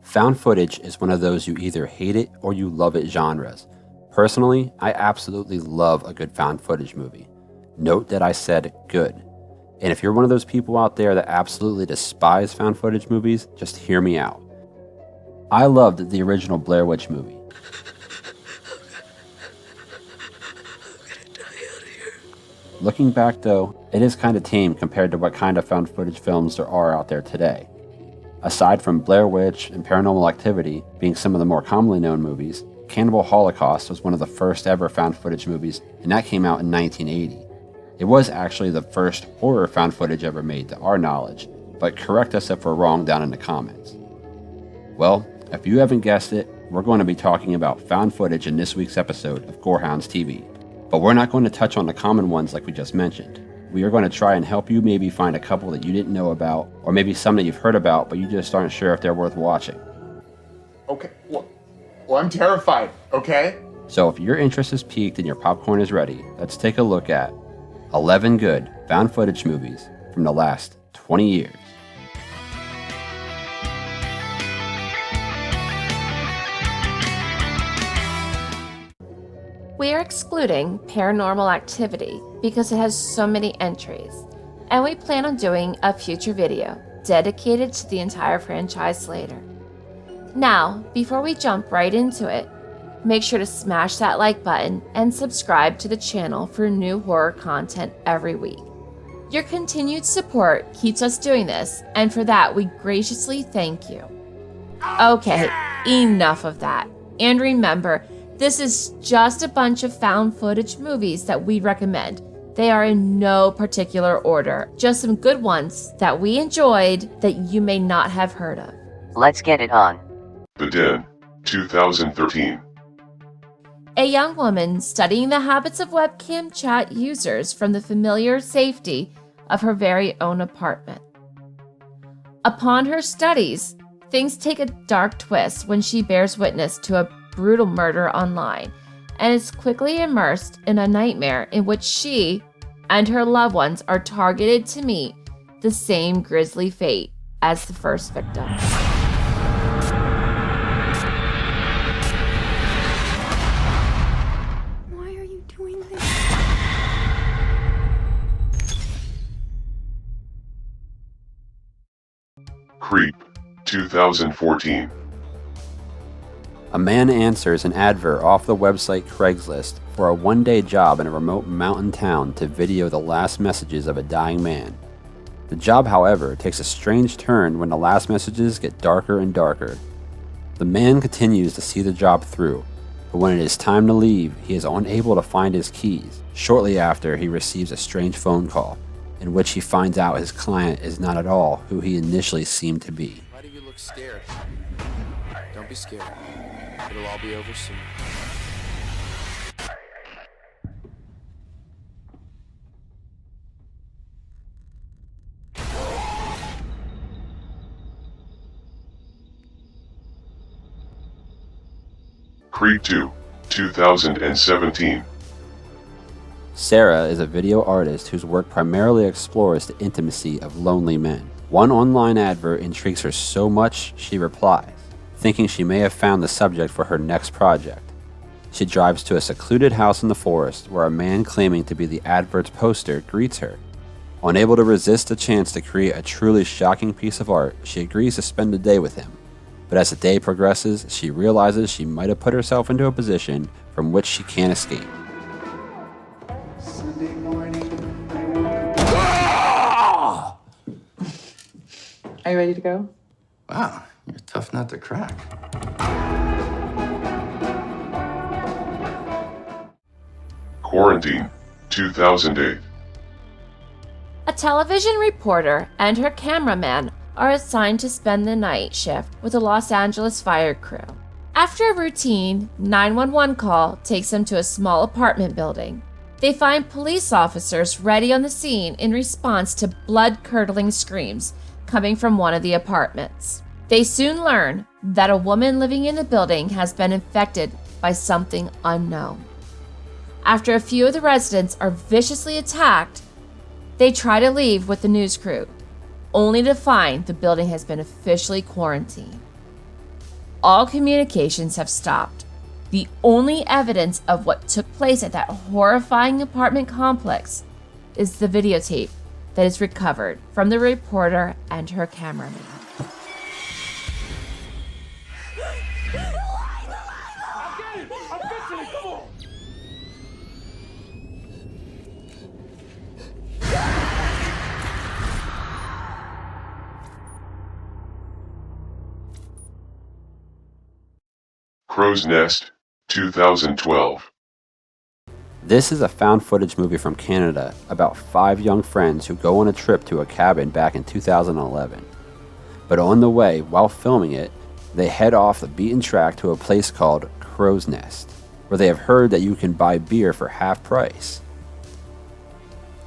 Found footage is one of those you either hate it or you love it genres. Personally, I absolutely love a good found footage movie. Note that I said good. And if you're one of those people out there that absolutely despise found footage movies, just hear me out. I loved the original Blair Witch movie. Looking back though, it is kind of tame compared to what kind of found footage films there are out there today. Aside from Blair Witch and Paranormal Activity being some of the more commonly known movies, Cannibal Holocaust was one of the first ever found footage movies, and that came out in 1980. It was actually the first horror found footage ever made to our knowledge, but correct us if we're wrong down in the comments. Well, if you haven't guessed it, we're going to be talking about found footage in this week's episode of Gorehounds TV. But we're not going to touch on the common ones like we just mentioned. We are going to try and help you maybe find a couple that you didn't know about, or maybe some that you've heard about, but you just aren't sure if they're worth watching. Okay, well I'm terrified, okay? So if your interest is piqued and your popcorn is ready, let's take a look at 11 good found footage movies from the last 20 years. We are excluding Paranormal Activity because it has so many entries, and we plan on doing a future video dedicated to the entire franchise later. Now, before we jump right into it, make sure to smash that like button and subscribe to the channel for new horror content every week. Your continued support keeps us doing this, and for that we graciously thank you. Okay, enough of that. And remember, this is just a bunch of found footage movies that we recommend. They are in no particular order, just some good ones that we enjoyed that you may not have heard of. Let's get it on. The Den, 2013. A young woman studying the habits of webcam chat users from the familiar safety of her very own apartment. Upon her studies, things take a dark twist when she bears witness to a brutal murder online and is quickly immersed in a nightmare in which she and her loved ones are targeted to meet the same grisly fate as the first victim. Why are you doing this? Creep, 2014. A man answers an advert off the website Craigslist for a one-day job in a remote mountain town to video the last messages of a dying man. The job, however, takes a strange turn when the last messages get darker and darker. The man continues to see the job through, but when it is time to leave, he is unable to find his keys. Shortly after, he receives a strange phone call, in which he finds out his client is not at all who he initially seemed to be. Why do you look scared? Don't be scared. It'll all be over soon. Creep 2, 2017. Sarah is a video artist whose work primarily explores the intimacy of lonely men. One online advert intrigues her so much, she replies, thinking she may have found the subject for her next project. She drives to a secluded house in the forest where a man claiming to be the advert's poster greets her. Unable to resist the chance to create a truly shocking piece of art, she agrees to spend the day with him. But as the day progresses, she realizes she might have put herself into a position from which she can't escape. Sunday morning. Are you ready to go? Wow, you're a tough nut to crack. Quarantine, 2008. A television reporter and her cameraman are assigned to spend the night shift with the Los Angeles fire crew. After a routine 911 call takes them to a small apartment building, they find police officers ready on the scene in response to blood-curdling screams coming from one of the apartments. They soon learn that a woman living in the building has been infected by something unknown. After a few of the residents are viciously attacked, they try to leave with the news crew, only to find the building has been officially quarantined. all communications have stopped. The only evidence of what took place at that horrifying apartment complex is the videotape that is recovered from the reporter and her cameraman. Crow's Nest, 2012. This is a found footage movie from Canada about 5 young friends who go on a trip to a cabin back in 2011. But on the way, while filming it, they head off the beaten track to a place called Crow's Nest, where they have heard that you can buy beer for half price.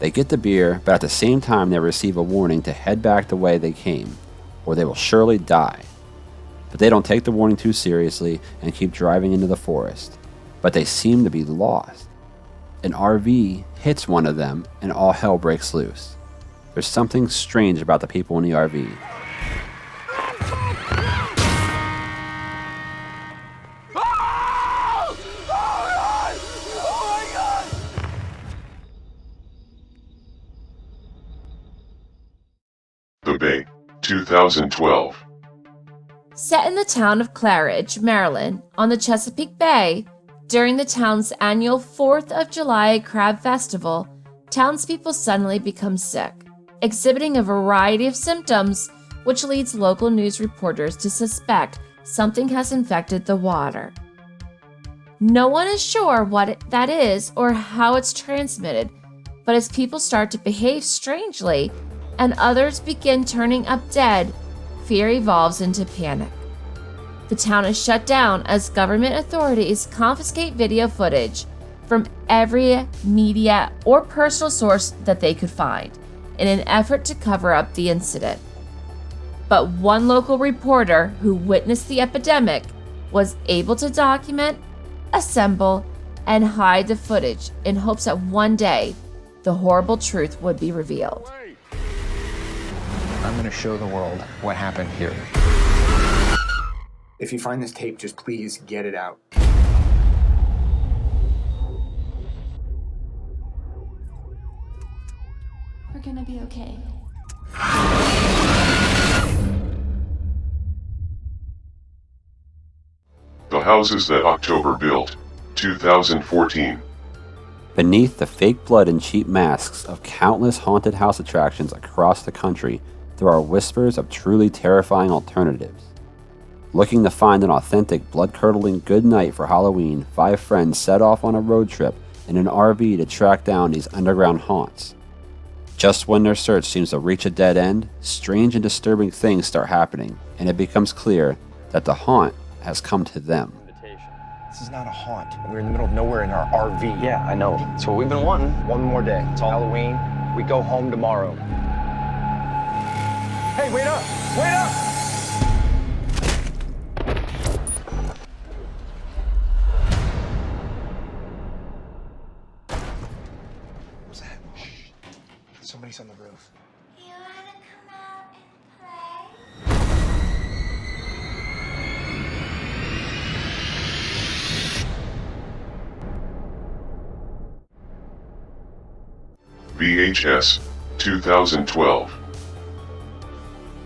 They get the beer, but at the same time they receive a warning to head back the way they came, or they will surely die. But they don't take the warning too seriously and keep driving into the forest. But they seem to be lost. An RV hits one of them and all hell breaks loose. There's something strange about the people in the RV. The Bay, 2012. Set in the town of Claridge, Maryland, on the Chesapeake Bay, during the town's annual 4th of July Crab Festival, townspeople suddenly become sick, exhibiting a variety of symptoms, which leads local news reporters to suspect something has infected the water. No one is sure what that is or how it's transmitted, but as people start to behave strangely and others begin turning up dead, fear evolves into panic. The town is shut down as government authorities confiscate video footage from every media or personal source that they could find in an effort to cover up the incident. But one local reporter who witnessed the epidemic was able to document, assemble, and hide the footage in hopes that one day the horrible truth would be revealed. I'm going to show the world what happened here. If you find this tape, just please get it out. We're gonna be okay. The Houses That October Built, 2014. Beneath the fake blood and cheap masks of countless haunted house attractions across the country, there are whispers of truly terrifying alternatives. Looking to find an authentic, blood-curdling good night for Halloween, 5 friends set off on a road trip in an RV to track down these underground haunts. Just when their search seems to reach a dead end, strange and disturbing things start happening, and it becomes clear that the haunt has come to them. This is not a haunt. We're in the middle of nowhere in our RV. Yeah, I know. It's what we've been wanting. One more day. It's all Halloween. We go home tomorrow. Hey, wait up! Wait up! What's that? Shh. Somebody's on the roof. You wanna come out and VHS, 2012.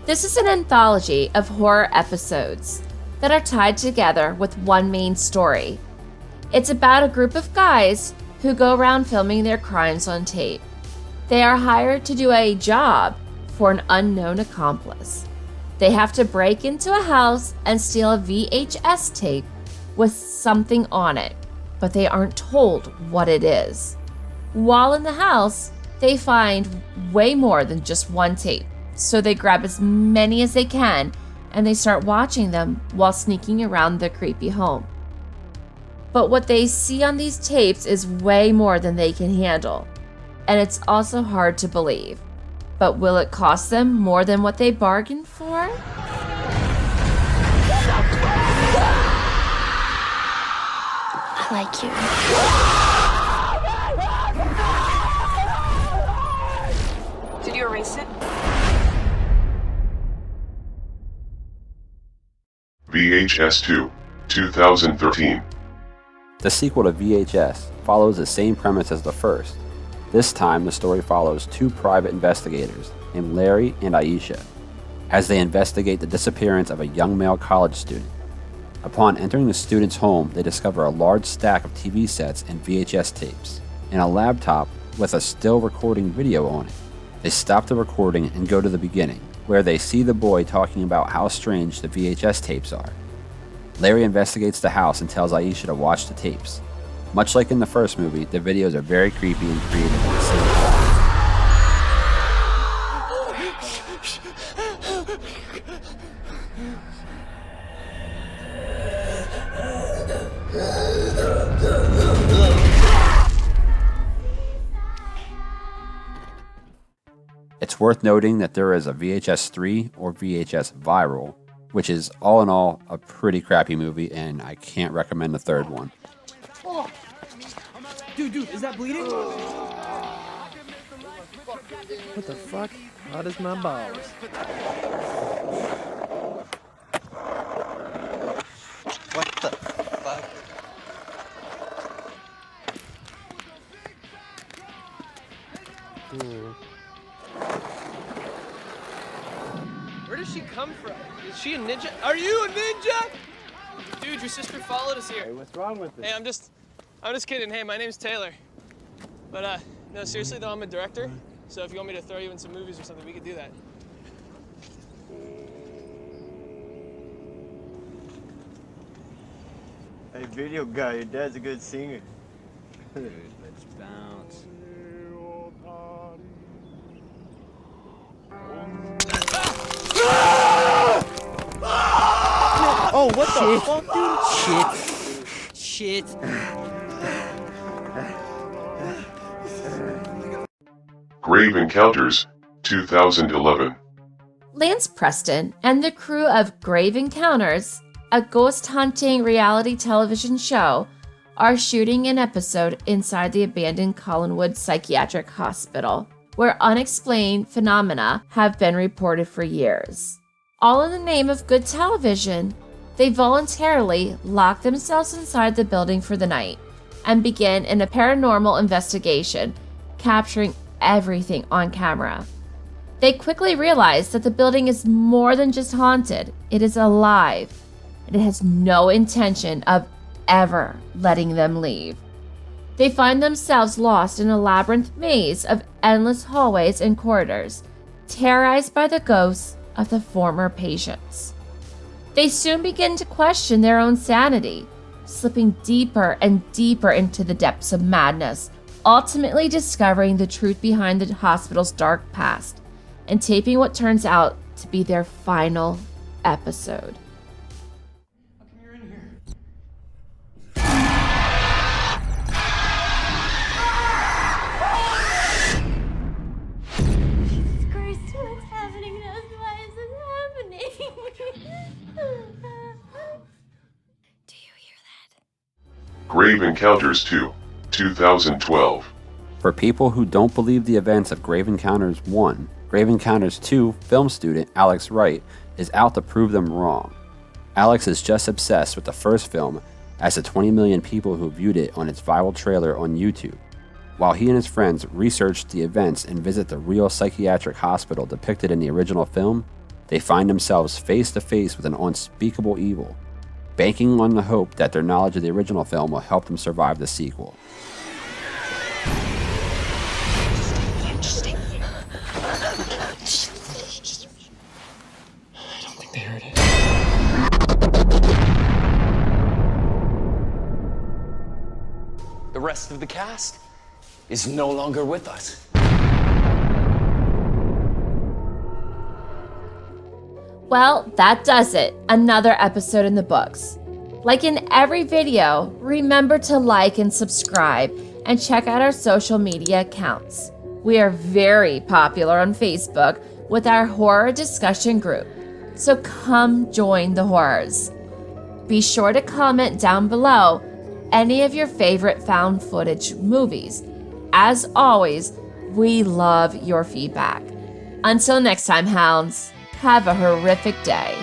This is an anthology of horror episodes that are tied together with one main story. It's about a group of guys who go around filming their crimes on tape. They are hired to do a job for an unknown accomplice. They have to break into a house and steal a VHS tape with something on it, but they aren't told what it is. While in the house, they find way more than just one tape, so they grab as many as they can and they start watching them while sneaking around the creepy home. But what they see on these tapes is way more than they can handle, and it's also hard to believe. But will it cost them more than what they bargained for? I like you. Did you erase it? VHS 2, 2013. The sequel to VHS follows the same premise as the first. This time, the story follows two private investigators named Larry and Aisha as they investigate the disappearance of a young male college student. Upon entering the student's home, they discover a large stack of TV sets and VHS tapes, and a laptop with a still recording video on it. They stop the recording and go to the beginning, where they see the boy talking about how strange the VHS tapes are. Larry investigates the house and tells Aisha to watch the tapes. Much like in the first movie, the videos are very creepy and creative at the same time. It's worth noting that there is a VHS 3 or VHS Viral, which is all in all a pretty crappy movie, and I can't recommend the third one. Oh. Dude, is that bleeding? What the fuck? How does my balls? What the fuck? Where does she come from? Is she a ninja? Are you a ninja? Dude, your sister followed us here. Hey, what's wrong with it? Hey, I'm just kidding. Hey, my name's Taylor. But no, seriously though, I'm a director. So if you want me to throw you in some movies or something, we could do that. Hey, video guy, your dad's a good singer. Dude, let's bounce. Oh, what the fuck, dude? Shit. Grave Encounters, 2011. Lance Preston and the crew of Grave Encounters, a ghost hunting reality television show, are shooting an episode inside the abandoned Collinwood Psychiatric Hospital, where unexplained phenomena have been reported for years. All in the name of good television, they voluntarily lock themselves inside the building for the night and begin in a paranormal investigation, capturing everything on camera. They quickly realize that the building is more than just haunted, it is alive, and it has no intention of ever letting them leave. They find themselves lost in a labyrinth maze of endless hallways and corridors, terrorized by the ghosts of the former patients. They soon begin to question their own sanity, slipping deeper and deeper into the depths of madness, ultimately discovering the truth behind the hospital's dark past and taping what turns out to be their final episode. How come you're in here? Jesus Christ, what's happening to us? Why is this happening? Do you hear that? Grave Encounters 2, 2012. For people who don't believe the events of Grave Encounters 1, Grave Encounters 2 film student Alex Wright is out to prove them wrong. Alex is just obsessed with the first film as the 20 million people who viewed it on its viral trailer on YouTube. While he and his friends research the events and visit the real psychiatric hospital depicted in the original film, they find themselves face to face with an unspeakable evil, banking on the hope that their knowledge of the original film will help them survive the sequel. I don't think they heard it. The rest of the cast is no longer with us. Well, that does it. Another episode in the books. Like in every video, remember to like and subscribe and check out our social media accounts. We are very popular on Facebook with our horror discussion group, so come join the horrors. Be sure to comment down below any of your favorite found footage movies. As always, we love your feedback. Until next time, hounds, have a horrific day.